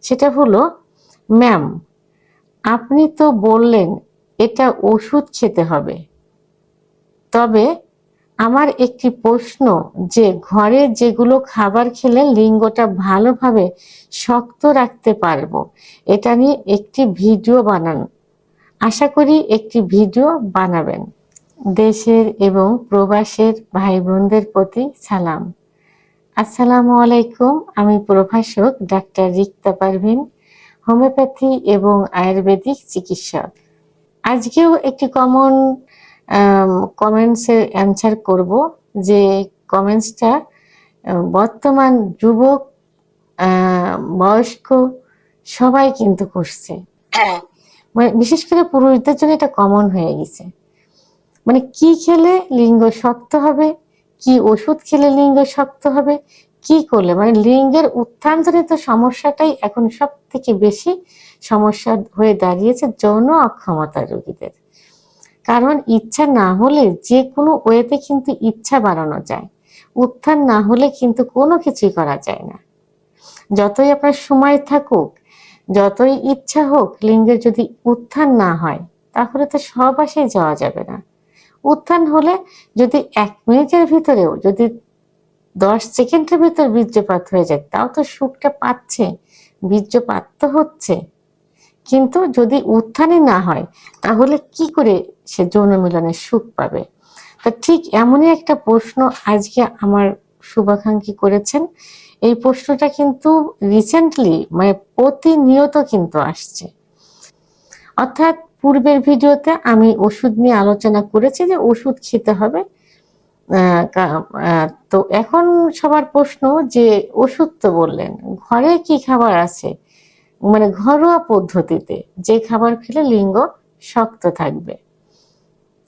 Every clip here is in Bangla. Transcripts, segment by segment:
সেটা হলো, ম্যাম আপনি তো বললেন এটা ওষুধ খেতে হবে, তবে আমার একটি প্রশ্ন, যে ঘরে যেগুলো খাবার খেলে লিঙ্গটা ভালোভাবে শক্ত রাখতে পারবো, এটা নিয়ে একটি ভিডিও বানান। আশা করি একটি ভিডিও বানাবেন। দেশের এবং প্রবাসের ভাই বোনদের প্রতি সালাম। আসসালামু আলাইকুম। আমি প্রভাষক ডাক্তার রিক্তা পারভিন, হোমিওপ্যাথি এবং আয়ুর্বেদিক চিকিৎসক। আজকেও একটি কমন কমেন্টসের অ্যান্সার করব, যে কমেন্টসটা বর্তমান যুবক, বয়স্ক সবাই কিন্তু করছে। মানে বিশেষ করে পুরুষদের জন্য এটা কমন হয়ে গেছে। মানে কি খেলে লিঙ্গ শক্ত হবে, কি ওষুধ খেলে লিঙ্গ শক্ত হবে, কি করলে, মানে লিঙ্গের উত্থানজনিত সমস্যাটাই এখন সব থেকে বেশি সমস্যা হয়ে দাঁড়িয়েছে যৌন অক্ষমতার রোগীদের। কারণ ইচ্ছা না হলে যে কোনো ওয়েতে কিন্তু ইচ্ছা বাড়ানো যায়, উত্থান না হলে কিন্তু কোনো কিছুই করা যায় না। যতই আপনার সময় থাকুক, যতই ইচ্ছা হোক, লিঙ্গের যদি উত্থান না হয় তাহলে তো সব আশায় যাওয়া যাবে না। উত্থান হলে যদি 1 মিনিটের ভিতরেও, যদি 10 সেকেন্ডের ভিতর বীর্যপাত হয়ে যায়, তাও তো সুখটা পাচ্ছে, বীর্যপাত তো হচ্ছে। কিন্তু যদি উত্থানই না হয় তাহলে কি করে সে যৌন মিলনের সুখ পাবে? তা ঠিক এমনই একটা প্রশ্ন আজকে আমার শুভাকাঙ্ক্ষী করেছেন। এই প্রশ্নটা কিন্তু রিসেন্টলি, মানে প্রতিনিয়ত কিন্তু আসছে। অর্থাৎ পূর্বের ভিডিওতে আমি ওষুধ নিয়ে আলোচনা করেছি যে ওষুধ খেতে হবে। তো এখন সবার প্রশ্ন, যে ওষুধ তো বললেন, ঘরে কি খাবার আছে, মানে ঘরোয়া পদ্ধতিতে যে খাবার খেলে লিঙ্গ শক্ত থাকবে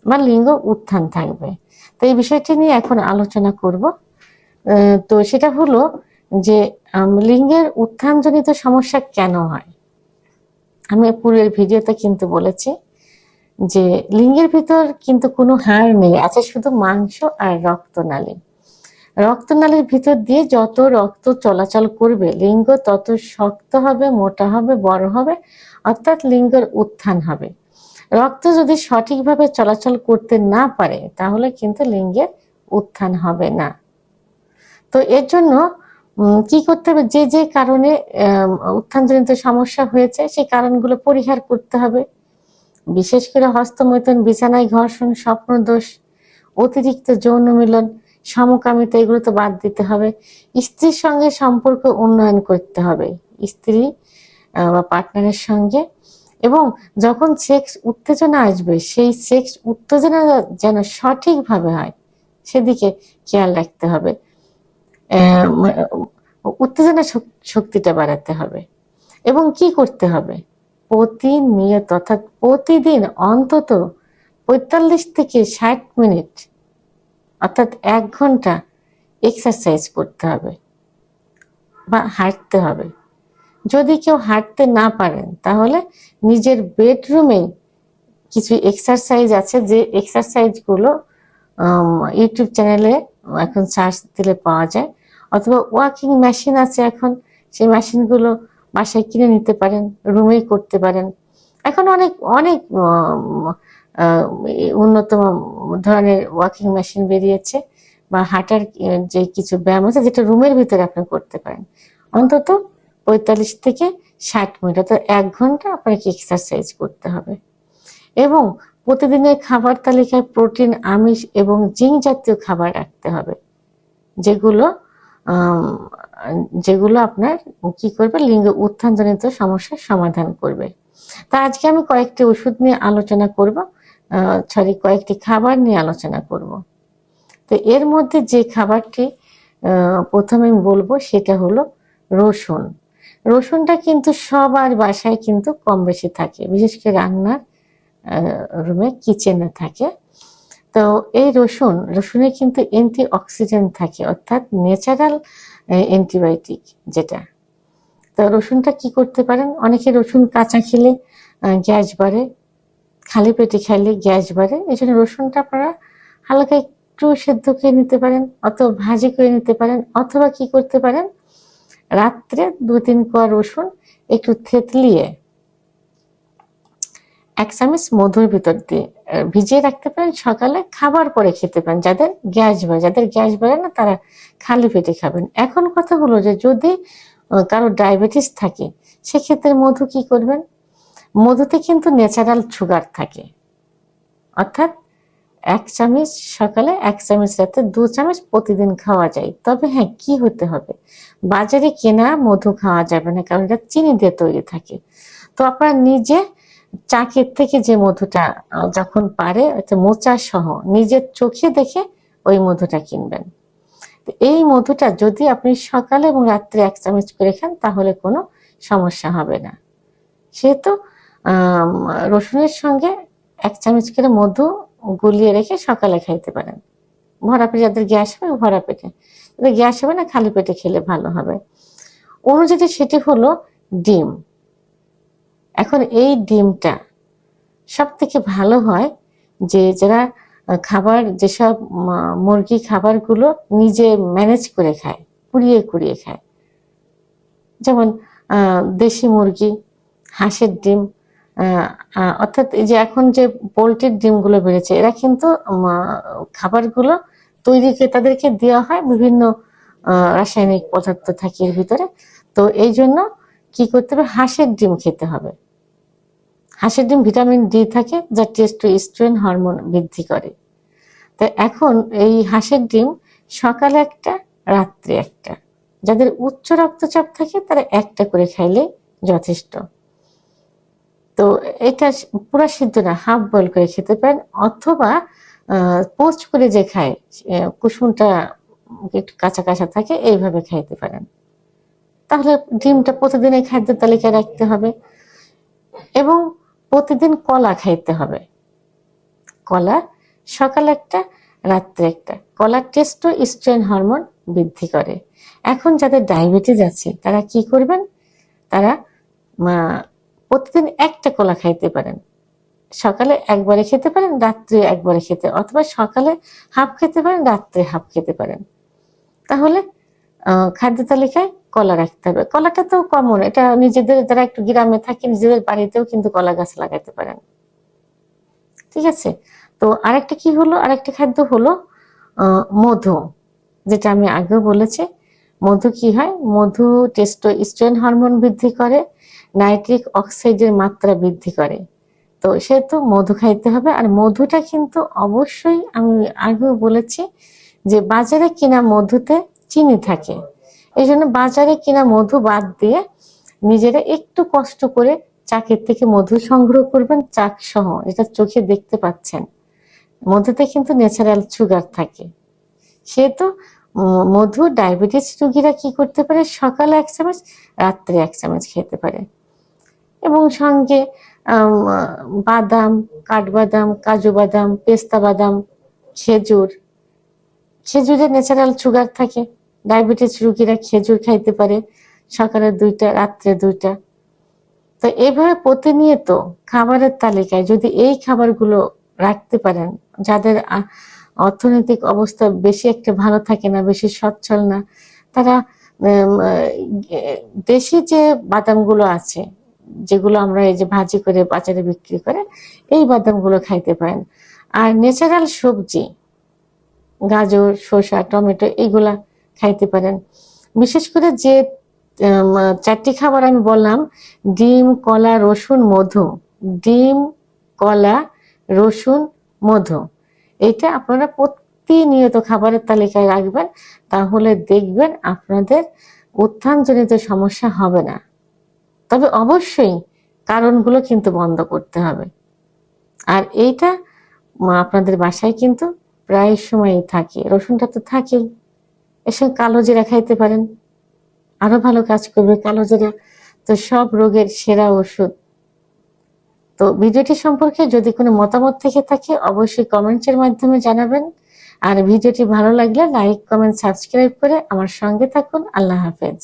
বা লিঙ্গ উত্থান থাকবে? তো এই বিষয়টি নিয়ে এখন আলোচনা করব। তো সেটা হলো যে লিঙ্গের উত্থানজনিত সমস্যা কেন হয়। আমি পূর্বের ভিডিওতে কিন্তু বলেছি যে লিঙ্গের ভিতর কিন্তু কোনো হাড় নেই, আছে শুধু মাংস আর রক্তনালী। রক্তনালীর ভিতর দিয়ে যত রক্ত চলাচল করবে, লিঙ্গ তত শক্ত হবে, মোটা হবে, বড় হবে, অর্থাৎ লিঙ্গের উত্থান হবে। রক্ত যদি সঠিকভাবে চলাচল করতে না পারে তাহলে কিন্তু লিঙ্গের উত্থান হবে না। তো এর জন্য কি করতে হবে, যে যে কারণে উত্থানজনিত সমস্যা হয়েছে সেই কারণগুলো পরিহার করতে হবে। বিশেষ করে হস্তমৈথুন, বিছানায় ঘর্ষণ, স্বপ্নদোষ, অতিরিক্ত যৌন মিলন, সমকামিতা, এগুলো তো বাদ দিতে হবে। স্ত্রীর সঙ্গে সম্পর্ক উন্নয়ন করতে হবে, স্ত্রী বা পার্টনারের সঙ্গে। এবং যখন সেক্স উত্তেজনা আসবে, সেই সেক্স উত্তেজনা যেন সঠিকভাবে হয় সেদিকে খেয়াল রাখতে হবে। উত্তেজনা শক্তিটা বাড়াতে হবে। এবং কি করতে হবে, প্রতিনিয়ত অর্থাৎ প্রতিদিন অন্তত 45 থেকে 60 মিনিট অর্থাৎ 1 ঘন্টা এক্সারসাইজ করতে হবে বা হাঁটতে হবে। যদি কেউ হাঁটতে না পারেন তাহলে নিজের বেডরুমে কিছু এক্সারসাইজ আছে, যে এক্সারসাইজগুলো ইউটিউব চ্যানেলে এখন সার্চ দিলে পাওয়া যায়, অথবা ওয়াকিং মেশিন আছে এখন, সেই মেশিনগুলো বাসায় কিনে নিতে পারেন, রুমেই করতে পারেন। এখন অনেক অনেক উন্নত ধরনের ওয়াকিং মেশিন বেরিয়েছে, বা হাঁটার যে কিছু ব্যায়াম আছে যেটা রুমের ভিতরে আপনি করতে পারেন। অন্তত 45 থেকে 60 মিনিট অর্থাৎ 1 ঘন্টা আপনাকে এক্সারসাইজ করতে হবে। এবং প্রতিদিনের খাবার তালিকায় প্রোটিন, আমিষ এবং জিঙ্ক জাতীয় খাবার রাখতে হবে, যেগুলো যেগুলো আপনার কি করবে, লিঙ্গ উত্থানজনিত সমস্যার সমাধান করবে। তা আজকে আমি কয়েকটি ওষুধ নিয়ে আলোচনা করব, কয়েকটি খাবার নিয়ে আলোচনা করব। তো এর মধ্যে যে খাবারটি প্রথমে আমি বলবো সেটা হলো রসুন। রসুনটা কিন্তু সবার বাসায় কিন্তু কম বেশি থাকে, বিশেষ করে রান্নার রুমে, কিচেনে থাকে। তো এই রসুনে কিন্তু অ্যান্টি অক্সিডেন্ট থাকে, অর্থাৎ ন্যাচারাল অ্যান্টিবায়োটিক যেটা। তো রসুনটা কি করতে পারেন, অনেকে রসুন কাঁচা খেলে গ্যাস বাড়ে, খালি পেটে খাইলে গ্যাস বাড়ে। এই জন্য রসুনটা আপনারা হালকা একটু সেদ্ধ করে নিতে পারেন, অথবা ভাজি করে নিতে পারেন, অথবা কি করতে পারেন, রাত্রে 2-3 কোয়া রসুন একটু থেতলিয়ে 1 চামচ মধুর ভিতর দিয়ে ভিজিয়ে রাখতে পারেন, সকালে খাবার পরে খেতে পারেন। যাদের গ্যাস বাড়ে না তারা খালি পেটে খাবেন। এখন কথা হলো যে যদি কারো ডায়াবেটিস থাকে সেক্ষেত্রে মধু কি করবেন? মধুতে কিন্তু ন্যাচারাল সুগার থাকে, অর্থাৎ 1 চামচ সকালে 1 চামচ রাতে 2 চামচ প্রতিদিন খাওয়া যায়। তবে হ্যাঁ, কি হতে হবে, বাজারে কেনা মধু খাওয়া যাবে না, কারণ এটা চিনি দিয়ে তৈরি থাকে। তো আপনারা নিজে চাকের থেকে যে মধুটা যখন পারে মোচা সহ নিজের চোখে দেখে ওই মধুটা কিনবেন। এই মধুটা যদি আপনি সকালে এবং রাত্রে 1 চামচ করে খান তাহলে কোনো সমস্যা হবে না। সেহেতু রসুনের সঙ্গে 1 চামচ করে মধু গুলিয়ে রেখে সকালে খাইতে পারেন। ভরা পেটে, যাদের গ্যাস হবে ভরা পেটে, যাদের গ্যাস হবে না খালি পেটে খেলে ভালো হবে। অনুযায়ী সেটি হলো ডিম। এখন এই ডিমটা সব থেকে ভালো হয় যে যারা খাবার, যেসব মুরগি খাবারগুলো নিজে ম্যানেজ করে খায়, কুড়িয়ে খায়, যেমন দেশি মুরগি, হাঁসের ডিম, অর্থাৎ এই যে এখন যে পোলট্রির ডিমগুলো বেড়েছে, এরা কিন্তু খাবারগুলো তৈরি করে তাদেরকে দেওয়া হয়, বিভিন্ন রাসায়নিক পদার্থ থাকে এর ভিতরে। তো এই জন্য কি করতে হবে, হাঁসের ডিম খেতে হবে। হাঁসের ডিম ভিটামিন ডি থাকে, যা টেস্টোস্টেরন হরমোন বৃদ্ধি করে। তো এখন এই হাঁসের ডিম সকালে একটা, রাত্রে একটা, যাদের উচ্চ রক্তচাপ থাকে তারা একটা করে খাইলে যথেষ্ট। তো এটা পুরা সিদ্ধ না, হাফ বয়েল করে খেতে পারেন, অথবা পোস্ট করে যে খায়, কুসুমটা একটু কাঁচা কাঁচা থাকে, এইভাবে খাইতে পারেন। তাহলে ডিমটা প্রতিদিনের খাদ্য তালিকায় রাখতে হবে। এবং প্রতিদিন কলা খাইতে হবে। কলা সকালে একটা, রাত্রে একটা। কলা টেস্টোস্টেরন হরমোন বৃদ্ধি করে। এখন যাদের ডায়াবেটিস আছে তারা কি করবেন, তারা প্রতিদিন একটা কলা খাইতে পারেন। সকালে একবারে খেতে পারেন, রাত্রে একবারে খেতে, অথবা সকালে হাফ খেতে পারেন, রাত্রে হাফ খেতে পারেন। তাহলে খাদ্য তালিকায় কলা রাখতে হবে। কলাটা তো কমন, এটা নিজেদের যারা একটু গ্রামে থাকে নিজেদের বাড়িতেও কিন্তু কলা গাছ লাগাতে পারেন। ঠিক আছে। তো আরেকটা কি হলো, আরেকটা খাদ্য হলো মধু, যেটা আমি আগেও বলেছি। মধু কি হয়, মধু টেস্টোস্টেরন হরমোন বৃদ্ধি করে, নাইট্রিক অক্সাইডের মাত্রা বৃদ্ধি করে। তো সেহেতু মধু খাইতে হবে। আর মধুটা কিন্তু অবশ্যই, আমি আগেও বলেছি যে বাজারে কিনা মধুতে চিনি থাকে, এই জন্য বাজারে কিনা মধু বাদ দিয়ে নিজেরা একটু কষ্ট করে চাকের থেকে মধু সংগ্রহ করবেন, চাক সহ, যেটা চোখে দেখতে পাচ্ছেন। মধুতে কিন্তু ন্যাচারাল সুগার থাকে। সেহেতু মধু ডায়াবেটিস রোগীরা কি করতে পারে, সকালে 1 চামচ, রাত্রে 1 চামচ খেতে পারে। এবং সঙ্গে বাদাম, কাঠবাদাম, কাজু বাদাম, পেস্তা বাদাম, খেজুরে ন্যাচারাল সুগার থাকে। ডায়াবেটিস রোগীরা খেজুর খাইতে পারে, সকালে 2টা, রাত্রে 2টা। তো এইভাবে প্রতিনিয়ত খাবারের তালিকায় যদি এই খাবারগুলো রাখতে পারেন, যাদের অর্থনৈতিক অবস্থা বেশি একটা ভালো থাকে না, বেশি সচ্ছল না, তারা দেশি যে বাদামগুলো আছে, যেগুলো আমরা এই যে ভাজি করে বাজারে বিক্রি করে, এই বাদামগুলো খাইতে পারেন। আর ন্যাচারাল সবজি, গাজর, শসা, টমেটো, এইগুলা খাইতে পারেন। বিশেষ করে যে 4টি খাবার আমি বললাম, ডিম, কলা, রসুন, মধু, ডিম, কলা, রসুন, মধু, এটা আপনারা প্রতিনিয়ত খাবারের তালিকায় রাখবেন। তাহলে দেখবেন আপনাদের উত্থানজনিত সমস্যা হবে না। তবে অবশ্যই কারণগুলো কিন্তু বন্ধ করতে হবে। আর এইটা আপনাদের বাসায় কিন্তু প্রায় সময়ই থাকে, রসুনটা তো থাকেই। এর সঙ্গে কালো জিরা খাইতে পারেন, আরো ভালো কাজ করবে কালো জিরা, তো সব রোগের সেরা ওষুধ। তো ভিডিওটি সম্পর্কে যদি কোনো মতামত থেকে থাকে অবশ্যই কমেন্টের মাধ্যমে জানাবেন। আর ভিডিওটি ভালো লাগলে লাইক, কমেন্ট, সাবস্ক্রাইব করে আমার সঙ্গে থাকুন। আল্লাহ হাফেজ।